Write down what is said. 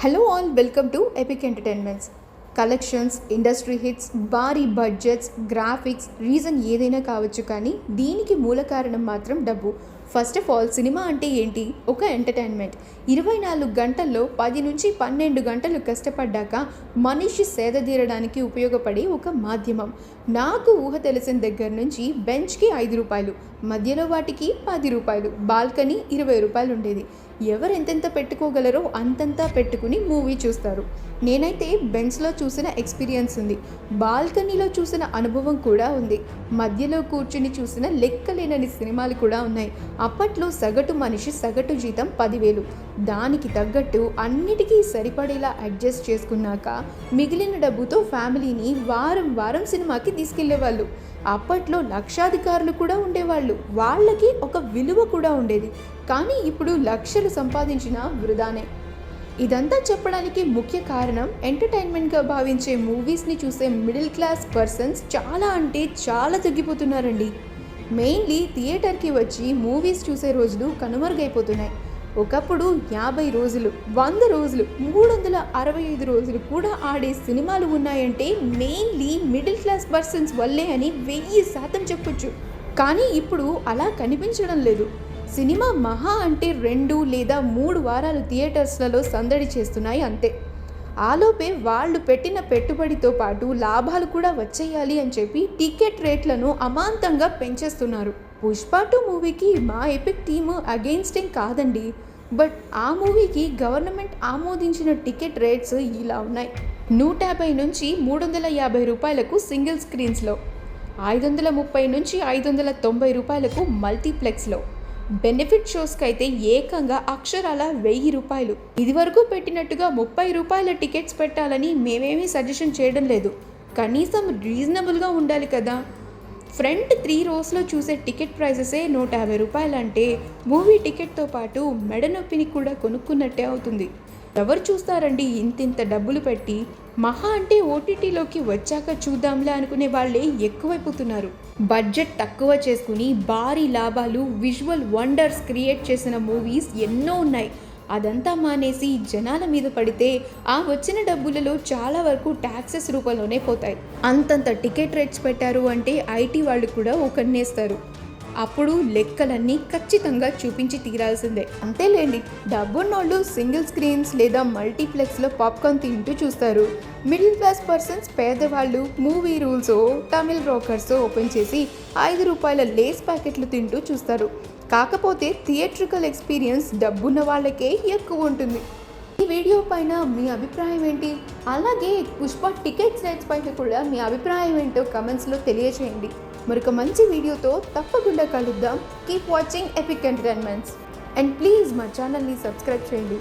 Hello all, welcome to epic entertainments. Collections, industry hits, భారీ budgets, graphics, reason ఏదైనా కావచ్చు, కానీ దీనికి మూల కారణం మాత్రం డబ్బు. ఫస్ట్ ఆఫ్ ఆల్, సినిమా అంటే ఏంటి? ఒక ఎంటర్టైన్మెంట్. 24 గంటల్లో 10 నుంచి 12 గంటలు కష్టపడ్డాక మనిషి సేదతీరడానికి ఉపయోగపడే ఒక మాధ్యమం. నాకు ఊహ తెలిసిన దగ్గర నుంచి బెంచ్కి 5 రూపాయలు, మధ్యలో వాటికి 10 రూపాయలు, బాల్కనీ 20 రూపాయలు ఉండేది. ఎవరు ఎంతెంత పెట్టుకోగలరో అంతంతా పెట్టుకుని మూవీ చూస్తారు. నేనైతే బెంచ్లో చూసిన ఎక్స్పీరియన్స్ ఉంది, బాల్కనీలో చూసిన అనుభవం కూడా ఉంది, మధ్యలో కూర్చుని చూసిన లెక్కలేనని సినిమాలు కూడా ఉన్నాయి. అప్పట్లో సగటు మనిషి సగటు జీతం 10,000. దానికి తగ్గట్టు అన్నిటికీ సరిపడేలా అడ్జస్ట్ చేసుకున్నాక మిగిలిన డబ్బుతో ఫ్యామిలీని వారం వారం సినిమాకి తీసుకెళ్లేవాళ్ళు. అప్పట్లో లక్షాధికారులు కూడా ఉండేవాళ్ళు, వాళ్ళకి ఒక విలువ కూడా ఉండేది. కానీ ఇప్పుడు లక్షలు సంపాదించిన వృధానే. ఇదంతా చెప్పడానికి ముఖ్య కారణం, ఎంటర్టైన్మెంట్గా భావించే మూవీస్ని చూసే మిడిల్ క్లాస్ పర్సన్స్ చాలా అంటే చాలా తగ్గిపోతున్నారండి. మెయిన్లీ థియేటర్కి వచ్చి మూవీస్ చూసే రోజులు కనుమరుగైపోతున్నాయి. ఒకప్పుడు 50 రోజులు, 100 రోజులు, 365 రోజులు కూడా ఆడే సినిమాలు ఉన్నాయంటే మెయిన్లీ మిడిల్ క్లాస్ పర్సన్స్ వల్లే అని 1000% చెప్పొచ్చు. కానీ ఇప్పుడు అలా కనిపించడం లేదు. సినిమా మహా అంటే 2 లేదా 3 వారాలు థియేటర్స్లలో సందడి చేస్తున్నాయి అంతే. ఆలోపే వాళ్ళు పెట్టిన పెట్టుబడితో పాటు లాభాలు కూడా వచ్చేయాలి అని చెప్పి టికెట్ రేట్లను అమాంతంగా పెంచేస్తున్నారు. పుష్ప 2 మూవీకి మా ఎపిక్ టీము అగెయిన్స్ట్ ఏం కాదండి, బట్ ఆ మూవీకి గవర్నమెంట్ ఆమోదించిన టికెట్ రేట్స్ ఇలా ఉన్నాయి. 150 నుంచి 350 రూపాయలకు సింగిల్ స్క్రీన్స్లో, 530 నుంచి 590 రూపాయలకు మల్టీప్లెక్స్లో, బెనిఫిట్ షోస్కి అయితే ఏకంగా అక్షరాల 1000 రూపాయలు. ఇదివరకు పెట్టినట్టుగా 30 రూపాయల టికెట్స్ పెట్టాలని మేమేమీ సజెషన్ చేయడం లేదు, కనీసం రీజనబుల్గా ఉండాలి కదా. ఫ్రంట్ 3 రోస్లో చూసే టికెట్ ప్రైసెసే 150 రూపాయలు అంటే మూవీ టికెట్తో పాటు మెడ నొప్పిని కూడా కొనుక్కున్నట్టే అవుతుంది. ఎవరు చూస్తారండి ఇంతింత డబ్బులు పెట్టి? మహా అంటే ఓటీటీలోకి వచ్చాక చూద్దాంలే అనుకునే వాళ్ళే ఎక్కువైపోతున్నారు. బడ్జెట్ తక్కువ చేసుకుని భారీ లాభాలు, విజువల్ వండర్స్ క్రియేట్ చేసిన మూవీస్ ఎన్నో ఉన్నాయి. అదంతా మానేసి జనాల మీద పడితే ఆ వచ్చిన డబ్బులలో చాలా వరకు ట్యాక్సెస్ రూపంలోనే పోతాయి. అంతంత టికెట్ రేట్స్ పెట్టారు అంటే ఐటీ వాళ్ళు కూడా ఒకన్నేస్తారు. అప్పుడు లెక్కలన్నీ ఖచ్చితంగా చూపించి తీరాల్సిందే. అంతేలేండి, డబ్బున్నోళ్ళు సింగిల్ స్క్రీన్స్ లేదా మల్టీప్లెక్స్లో పాప్కార్న్ తింటూ చూస్తారు. మిడిల్ క్లాస్ పర్సన్స్, పేదవాళ్ళు movie rules Tamil brokers open చేసి 5 రూపాయల లేస్ ప్యాకెట్లు తింటూ చూస్తారు. కాకపోతే థియేట్రికల్ ఎక్స్పీరియన్స్ డబ్బున్న వాళ్ళకే ఎక్కువ ఉంటుంది. ఈ వీడియో పైన మీ అభిప్రాయం ఏంటి? అలాగే పుష్ప టికెట్స్ రేట్స్ పైన కూడా మీ అభిప్రాయం ఏంటో కమెంట్స్లో తెలియచేయండి. మరొక మంచి వీడియోతో తప్పకుండా కలుద్దాం. Keep watching epic entertainments and please మా ఛానల్ని సబ్స్క్రైబ్ చేయండి.